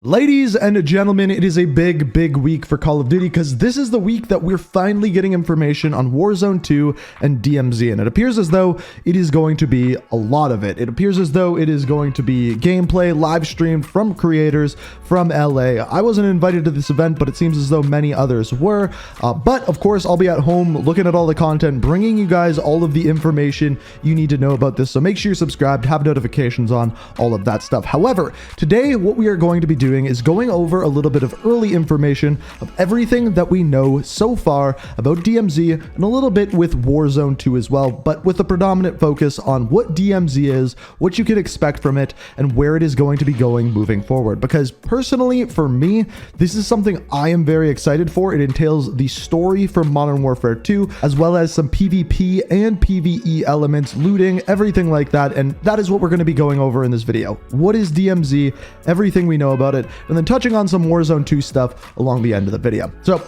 Ladies and gentlemen, it is a big week for Call of Duty because this is the week that we're finally getting information on Warzone 2 and DMZ, and it appears as though it is going to be a lot of it. It appears as though it is going to be gameplay live streamed from creators from LA. I wasn't invited to this event, but it seems as though many others were. But of course, I'll be at home looking at all the content, bringing you guys all of the information you need to know about this. So make sure you're subscribed, have notifications on, all of that stuff. However, today what we are going to be doing is going over a little bit of early information of everything that we know so far about DMZ and a little bit with Warzone 2 as well, but with a predominant focus on what DMZ is, what you can expect from it, and where it is going to be going moving forward. Because personally, for me, this is something I am very excited for. It entails the story from Modern Warfare 2, as well as some PvP and PvE elements, looting, everything like that, and that is what we're going to be going over in this video. What is DMZ, everything we know about it, and then touching on some Warzone 2 stuff along the end of the video. So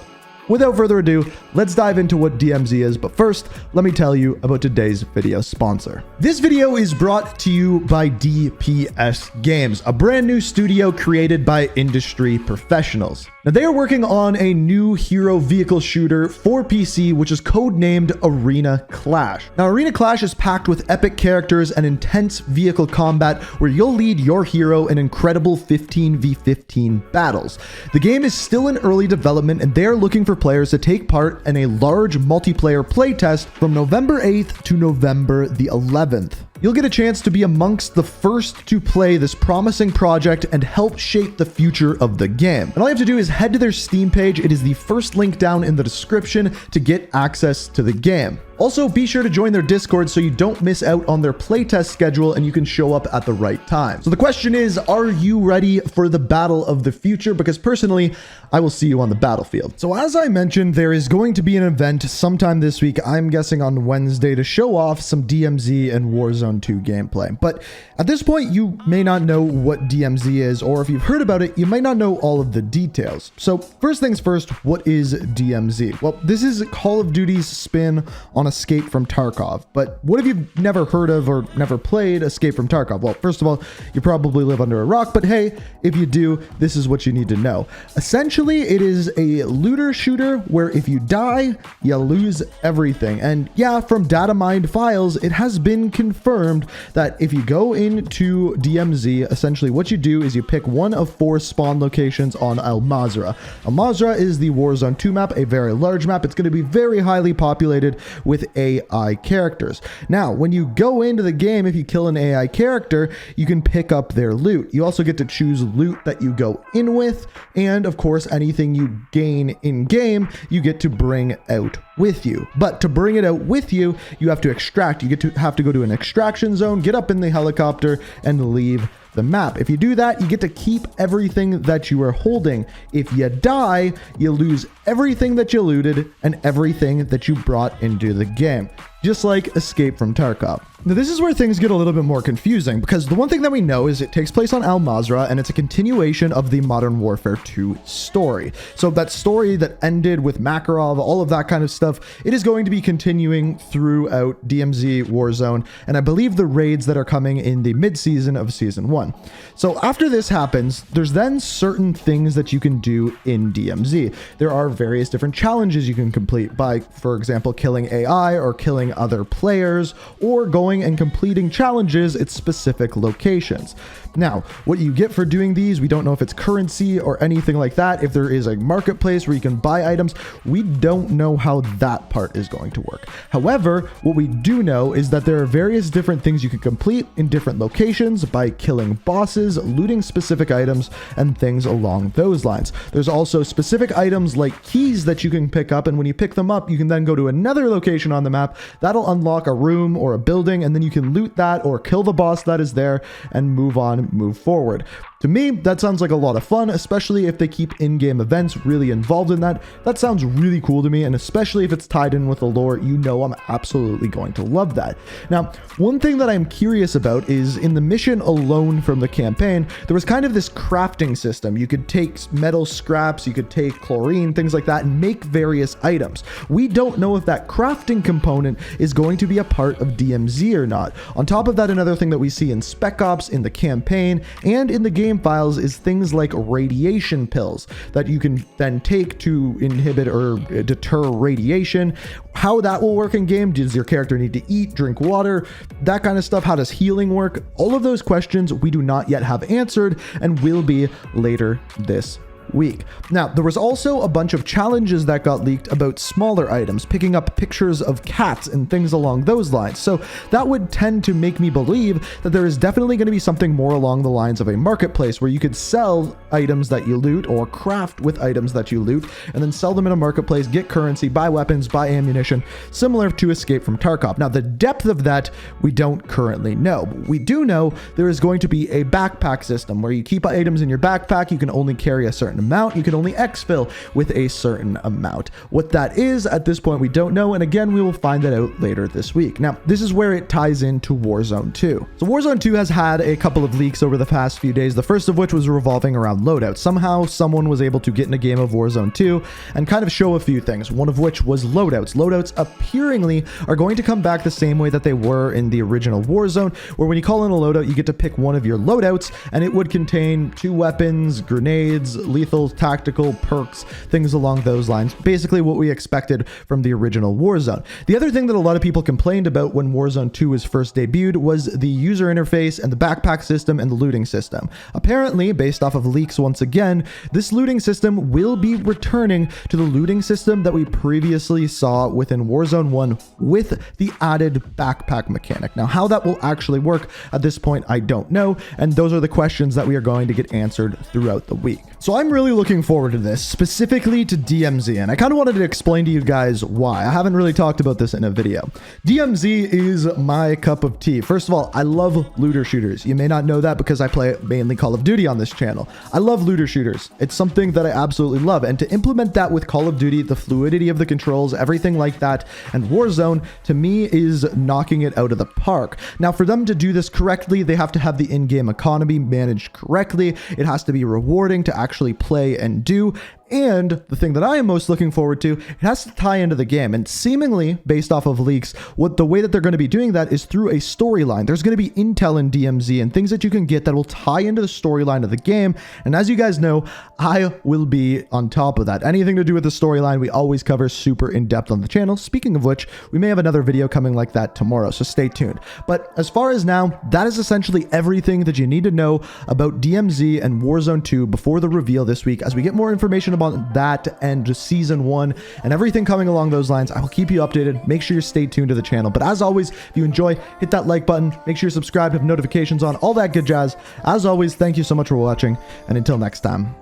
without further ado, let's dive into what DMZ is, but first, let me tell you about today's video sponsor. This video is brought to you by DPS Games, a brand new studio created by industry professionals. Now, they are working on a new hero vehicle shooter for PC, which is codenamed Arena Clash. Now, Arena Clash is packed with epic characters and intense vehicle combat where you'll lead your hero in incredible 15v15 battles. The game is still in early development, and they are looking for players to take part in a large multiplayer playtest from November 8th to November the 11th. You'll get a chance to be amongst the first to play this promising project and help shape the future of the game. And all you have to do is head to their Steam page. It is the first link down in the description to get access to the game. Also, be sure to join their Discord so you don't miss out on their playtest schedule and you can show up at the right time. So the question is, are you ready for the battle of the future? Because personally, I will see you on the battlefield. So as I mentioned, there is going to be an event sometime this week, I'm guessing on Wednesday, to show off some DMZ and Warzone 2 gameplay. But at this point, you may not know what DMZ is, or if you've heard about it, you might not know all of the details. So first things first, what is DMZ? Well, this is Call of Duty's spin on Escape from Tarkov. But what if you've never heard of or never played Escape from Tarkov? Well, first of all, you probably live under a rock, but hey, if you do, this is what you need to know. Essentially, it is a looter shooter where if you die, you lose everything. And yeah, from data mined files, it has been confirmed that if you go into DMZ, essentially what you do is you pick one of 4 spawn locations on Al Mazrah. Al Mazrah is the Warzone 2 map, a very large map. It's going to be very highly populated with AI characters. Now, when you go into the game, if you kill an AI character, you can pick up their loot. You also get to choose loot that you go in with, and of course, anything you gain in game, you get to bring out with you. But to bring it out with you, you have to extract. You have to go to an extraction zone, get up in the helicopter, and leave the map. If you do that, you get to keep everything that you are holding. If you die, you lose everything that you looted and everything that you brought into the game. Just like Escape from Tarkov. Now, this is where things get a little bit more confusing, because the one thing that we know is it takes place on Al Mazrah, and it's a continuation of the Modern Warfare 2 story. So that story that ended with Makarov, all of that kind of stuff, it is going to be continuing throughout DMZ, Warzone, and I believe the raids that are coming in the mid-season of Season 1. So after this happens, there's then certain things that you can do in DMZ. There are various different challenges you can complete by, for example, killing AI or killing other players, or going and completing challenges at specific locations. Now, what you get for doing these, we don't know if it's currency or anything like that. If there is a marketplace where you can buy items, we don't know how that part is going to work. However, what we do know is that there are various different things you can complete in different locations by killing bosses, looting specific items, and things along those lines. There's also specific items like keys that you can pick up, and when you pick them up, you can then go to another location on the map. That'll unlock a room or a building, and then you can loot that or kill the boss that is there and move forward. To me, that sounds like a lot of fun, especially if they keep in-game events really involved in that. That sounds really cool to me, and especially if it's tied in with the lore, you know I'm absolutely going to love that. Now, one thing that I'm curious about is in the mission alone from the campaign, there was kind of this crafting system. You could take metal scraps, you could take chlorine, things like that, and make various items. We don't know if that crafting component is going to be a part of DMZ or not. On top of that, another thing that we see in Spec Ops, in the campaign, and in the game in-game files is things like radiation pills that you can then take to inhibit or deter radiation. How that will work in game, does your character need to eat, drink water, that kind of stuff? How does healing work? All of those questions we do not yet have answered and will be later this week. Now, there was also a bunch of challenges that got leaked about smaller items, picking up pictures of cats and things along those lines. So that would tend to make me believe that there is definitely going to be something more along the lines of a marketplace where you could sell items that you loot or craft with items that you loot and then sell them in a marketplace, get currency, buy weapons, buy ammunition, similar to Escape from Tarkov. Now, the depth of that we don't currently know. But we do know there is going to be a backpack system where you keep items in your backpack. You can only carry a certain amount. You can only exfil with a certain amount. What that is at this point, we don't know. And again, we will find that out later this week. Now, this is where it ties into Warzone 2. So Warzone 2 has had a couple of leaks over the past few days. The first of which was revolving around loadouts. Somehow someone was able to get in a game of Warzone 2 and kind of show a few things. One of which was loadouts. Loadouts appearingly are going to come back the same way that they were in the original Warzone, where when you call in a loadout, you get to pick one of your loadouts and it would contain 2 weapons, grenades, lethal, tactical, perks, things along those lines. Basically what we expected from the original Warzone. The other thing that a lot of people complained about when Warzone 2 was first debuted was the user interface and the backpack system and the looting system. Apparently, based off of leaks once again, this looting system will be returning to the looting system that we previously saw within Warzone 1 with the added backpack mechanic. Now, how that will actually work at this point, I don't know, and those are the questions that we are going to get answered throughout the week. So I'm really looking forward to this, specifically to DMZ, and I kind of wanted to explain to you guys why. I haven't really talked about this in a video. DMZ is my cup of tea. First of all, I love looter shooters. You may not know that because I play mainly Call of Duty on this channel. I love looter shooters. It's something that I absolutely love, and to implement that with Call of Duty, the fluidity of the controls, everything like that, and Warzone, to me, is knocking it out of the park. Now, for them to do this correctly, they have to have the in-game economy managed correctly. It has to be rewarding to actually play and do. And the thing that I am most looking forward to, it has to tie into the game. And seemingly, based off of leaks, the way that they're going to be doing that is through a storyline. There's going to be intel in DMZ and things that you can get that will tie into the storyline of the game. And as you guys know, I will be on top of that. Anything to do with the storyline, we always cover super in-depth on the channel. Speaking of which, we may have another video coming like that tomorrow, so stay tuned. But as far as now, that is essentially everything that you need to know about DMZ and Warzone 2 before the reveal this week. As we get more information about that and Season 1 and everything coming along those lines, I will keep you updated. Make sure you stay tuned to the channel. But as always, if you enjoy, hit that like button. Make sure you're subscribed, have notifications on, all that good jazz. As always, thank you so much for watching, and until next time,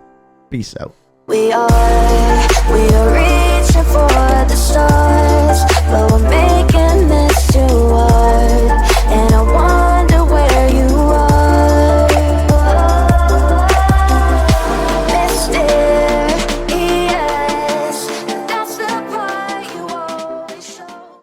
peace out. We are reaching for the